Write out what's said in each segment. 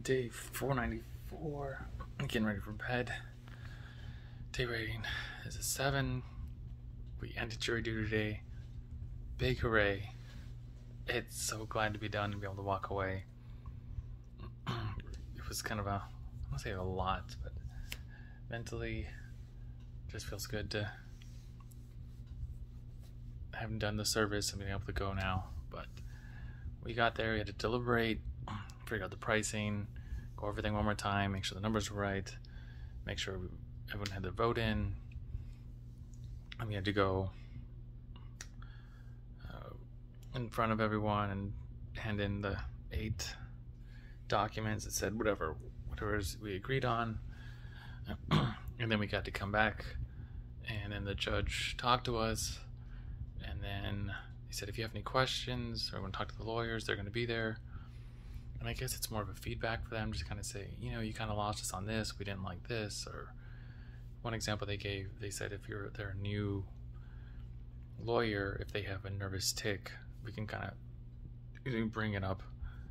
Day 494. I'm getting ready for bed. Day rating is a 7. We ended jury duty today. Big hooray. It's so glad to be done and be able to walk away. It was kind of I don't say a lot, but mentally it just feels good to having done the service and being able to go now. But we got there, we had to deliberate, figure out the pricing, go everything one more time, make sure the numbers were right, make sure everyone had their vote in, and we had to go in front of everyone and hand in the 8 documents that said whatever we agreed on. And then we got to come back, and then the judge talked to us, and then he said if you have any questions or want to talk to the lawyers, they're going to be there. And I guess it's more of a feedback for them, just kind of say, you kind of lost us on this, we didn't like this. Or one example they gave, they said if they're a new lawyer, if they have a nervous tick, we can kind of bring it up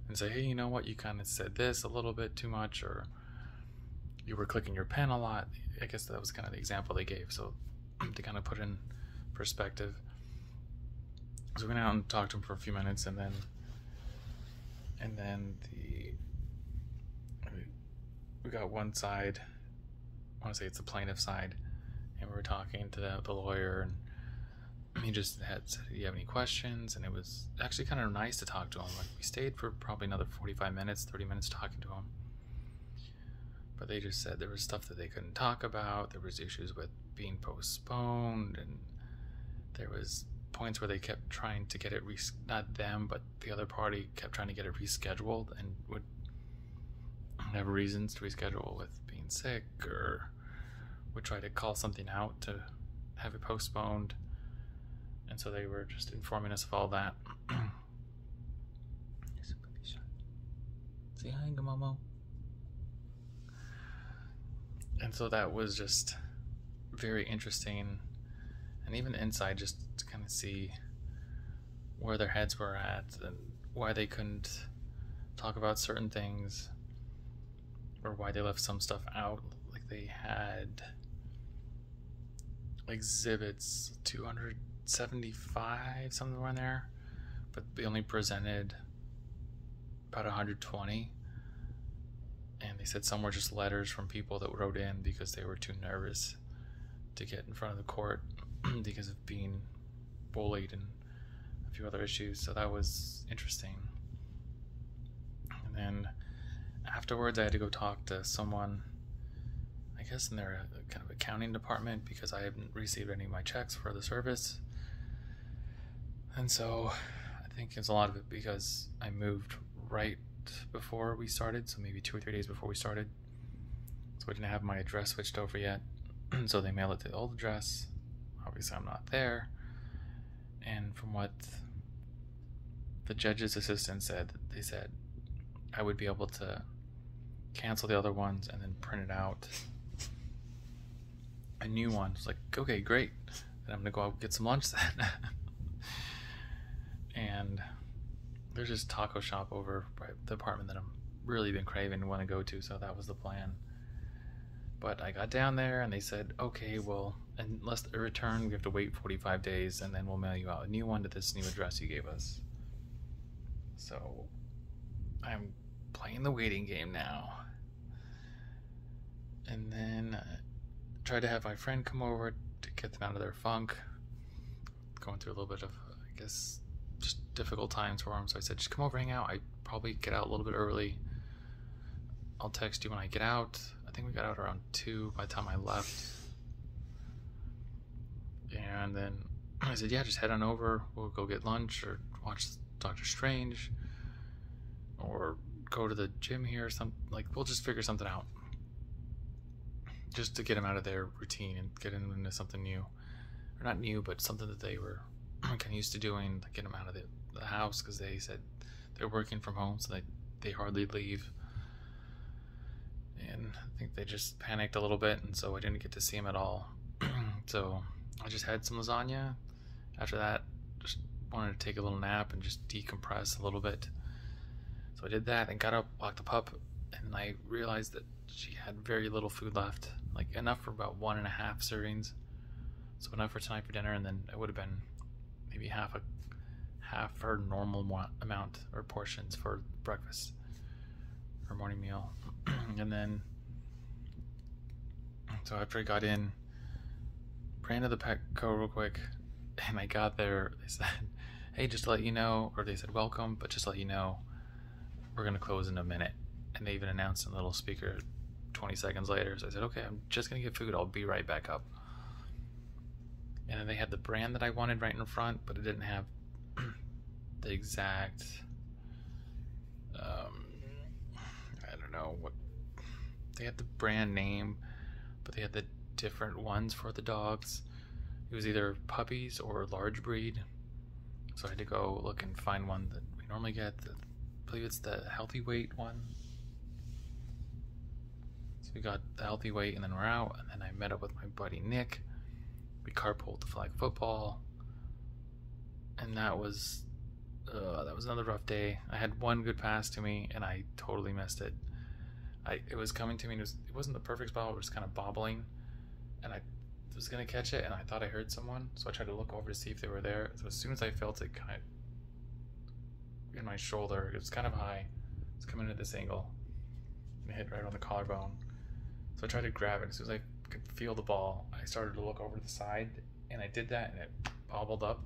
and say, hey, you know what, you kind of said this a little bit too much, or you were clicking your pen a lot. I guess that was kind of the example they gave, so to kind of put in perspective. So we went out and talked to him for a few minutes, and then we got one side, I want to say it's the plaintiff side, and we were talking to the lawyer, and he just had said, do you have any questions? And it was actually kind of nice to talk to him. Like, we stayed for probably another 45 minutes, 30 minutes talking to him. But they just said there was stuff that they couldn't talk about. There was issues with being postponed, and there was points where they kept trying to get it not them, but the other party kept trying to get it rescheduled and would have reasons to reschedule with being sick, or would try to call something out to have it postponed. And so they were just informing us of all that. Say hi, Gamomo. And so that was just very interesting, and even inside, just to kind of see where their heads were at and why they couldn't talk about certain things, or why they left some stuff out. Like, they had exhibits 275, something around there, but they only presented about 120. And they said some were just letters from people that wrote in because they were too nervous to get in front of the court because of being bullied and a few other issues. So that was interesting. And then afterwards, I had to go talk to someone, I guess in their kind of accounting department, because I hadn't received any of my checks for the service. And so I think it's a lot of it because I moved right before we started, so maybe 2 or 3 days before we started. So I didn't have my address switched over yet. So they mailed it to the old address. Obviously I'm not there. And from what the judge's assistant said, they said I would be able to cancel the other ones and then print it out a new one. It's like, okay, great. Then I'm gonna go out and get some lunch then. And there's this taco shop over by the apartment that I'm really been craving and want to go to, so that was the plan. But I got down there and they said, okay, well, unless a return, we have to wait 45 days and then we'll mail you out a new one to this new address you gave us. So I'm playing the waiting game now. And then I tried to have my friend come over to get them out of their funk. Going through a little bit of, I guess, just difficult times for him. So I said, just come over, hang out. I probably get out a little bit early. I'll text you when I get out. I think we got out around 2 by the time I left. And then I said, yeah, just head on over. We'll go get lunch or watch Doctor Strange or go to the gym here or something. Like, we'll just figure something out. Just to get him out of their routine and get him into something new. Or not new, but something that they were kind of used to doing, to get them out of the house, because they said they're working from home, so they hardly leave. And I think they just panicked a little bit, and so I didn't get to see him at all. So I just had some lasagna. After that, just wanted to take a little nap and just decompress a little bit. So I did that and got up, locked the pup, and and I realized that she had very little food left, like enough for about 1.5 servings. So enough for tonight for dinner, and then it would have been maybe half her normal amount or portions for breakfast, her morning meal. And then, so after I got in, ran to the Petco real quick, and I got there, they said, hey, just to let you know, or they said welcome, but just to let you know, we're going to close in a minute. And they even announced in a little speaker 20 seconds later. So I said, okay, I'm just going to get food. I'll be right back up. And then they had the brand that I wanted right in front, but it didn't have the exact, I don't know what, they had the brand name, but they had the different ones for the dogs. It was either puppies or large breed. So I had to go look and find one that we normally get. I believe it's the healthy weight one. So we got the healthy weight, and then we're out. And then I met up with my buddy Nick. We carpooled to flag football, and that was another rough day. I had one good pass to me, and I totally missed it. It was coming to me, and it wasn't the perfect spot. It was kind of bobbling, and I was gonna catch it, and I thought I heard someone, so I tried to look over to see if they were there. So as soon as I felt it kind of in my shoulder, it was kind of high. It's coming at this angle, and it hit right on the collarbone. So I tried to grab it. As soon as I could feel the ball, I started to look over to the side, and I did that, and it bobbled up.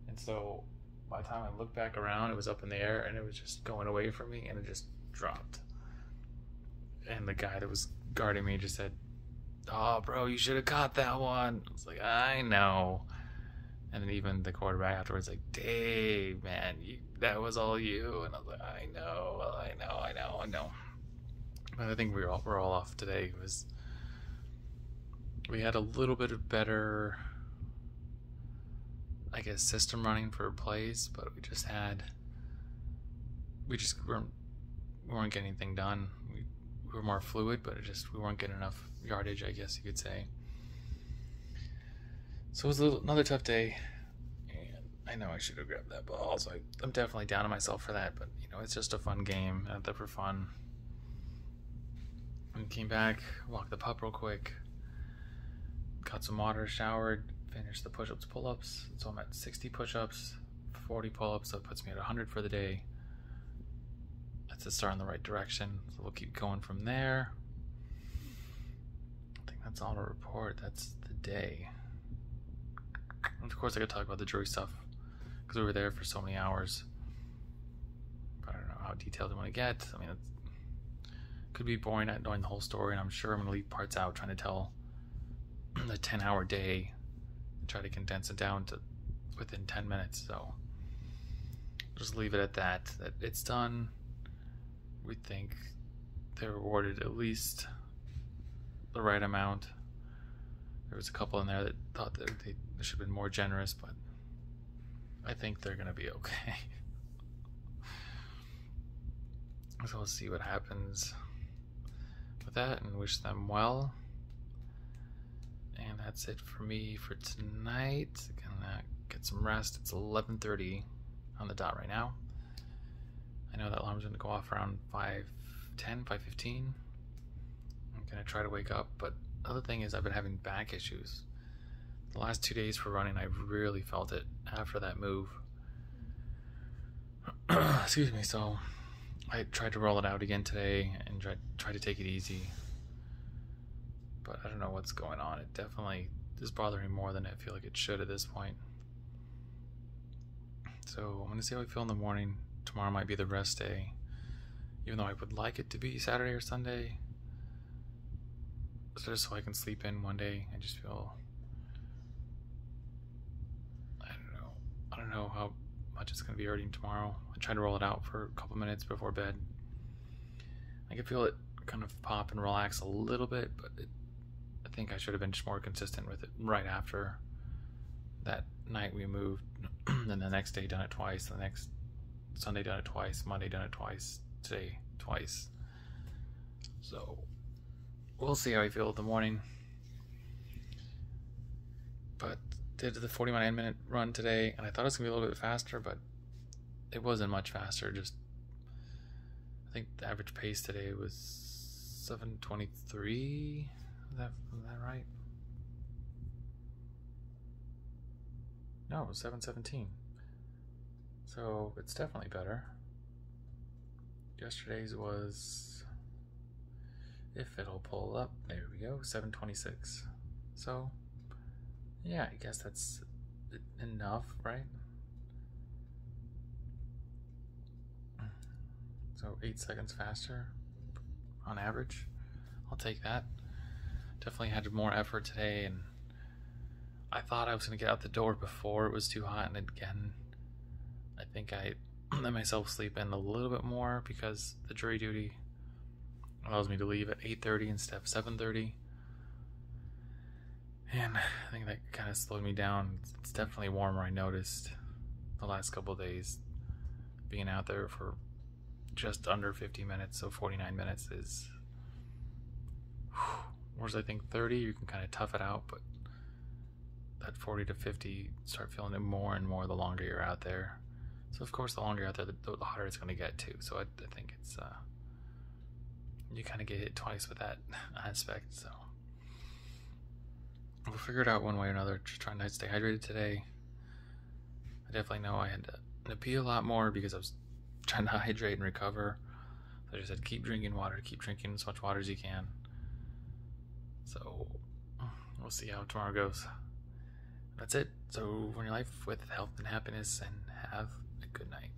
And so by the time I looked back around, it was up in the air, and it was just going away from me, and it just dropped. And the guy that was guarding me just said, oh, bro, you should have caught that one. I was like, I know. And then even the quarterback afterwards, like, Dave, man, that was all you. And I was like, I know. But I think we're all off today. We had a little bit of better, I guess, system running for plays, but we weren't getting anything done. We were more fluid, but we weren't getting enough yardage, I guess you could say. So it was another tough day, and I know I should have grabbed that ball, so I'm definitely down on myself for that, but it's just a fun game, out there for fun. And came back, walked the pup real quick, got some water, showered, finished the push-ups, pull-ups. So I'm at 60 push-ups, 40 pull-ups, so it puts me at 100 for the day. That's a start in the right direction, so we'll keep going from there. I think that's all to report. That's the day. And of course I could talk about the jury stuff, because we were there for so many hours. But I don't know how detailed I want to get. I mean, it could be boring not knowing the whole story, and I'm sure I'm going to leave parts out trying to tell the 10-hour day and try to condense it down to within 10 minutes. So just leave it at that it's done. We think they rewarded at least the right amount. There was a couple in there that thought that they should have been more generous, but I think they're going to be okay. So we'll see what happens with that and wish them well. And that's it for me for tonight. Gonna get some rest. It's 11:30 on the dot right now. I know that alarm's gonna go off around 5:10, 5:15. I'm gonna try to wake up, but the other thing is I've been having back issues. The last 2 days for running, I've really felt it after that move. Excuse me. So I tried to roll it out again today and try to take it easy. But I don't know what's going on. It definitely is bothering me more than I feel like it should at this point. So I'm going to see how I feel in the morning. Tomorrow might be the rest day. Even though I would like it to be Saturday or Sunday. Just so I can sleep in one day. I just feel... I don't know how much it's going to be hurting tomorrow. I tried to roll it out for a couple minutes before bed. I could feel it kind of pop and relax a little bit, but I think I should have been just more consistent with it right after that night we moved. Then the next day done it twice, the next Sunday done it twice, Monday done it twice, today twice. So we'll see how I feel in the morning. But did the 49-minute run today, and I thought it was going to be a little bit faster, but it wasn't much faster. Just I think the average pace today was 7:23. Is that right? No, it was 7:17. So it's definitely better. Yesterday's was, if it'll pull up, there we go, 7:26. So yeah, I guess that's enough, right? So 8 seconds faster on average. I'll take that. Definitely had more effort today, and I thought I was going to get out the door before it was too hot, and again, I think I let myself sleep in a little bit more because the jury duty allows me to leave at 8:30 instead of 7:30. And I think that kind of slowed me down. It's definitely warmer. I noticed the last couple of days being out there for just under 50 minutes, so 49 minutes is, whereas I think 30 you can kind of tough it out, but that 40 to 50 start feeling it more and more the longer you're out there. So of course the longer you're out there, the hotter it's going to get too. So I think it's you kind of get hit twice with that aspect. So we'll figure it out one way or another. Just trying to stay hydrated today. I definitely know I had to pee a lot more because I was trying to hydrate and recover. So I just said keep drinking water, keep drinking as much water as you can. So we'll see how tomorrow goes. That's it. So run your life with health and happiness, and have a good night.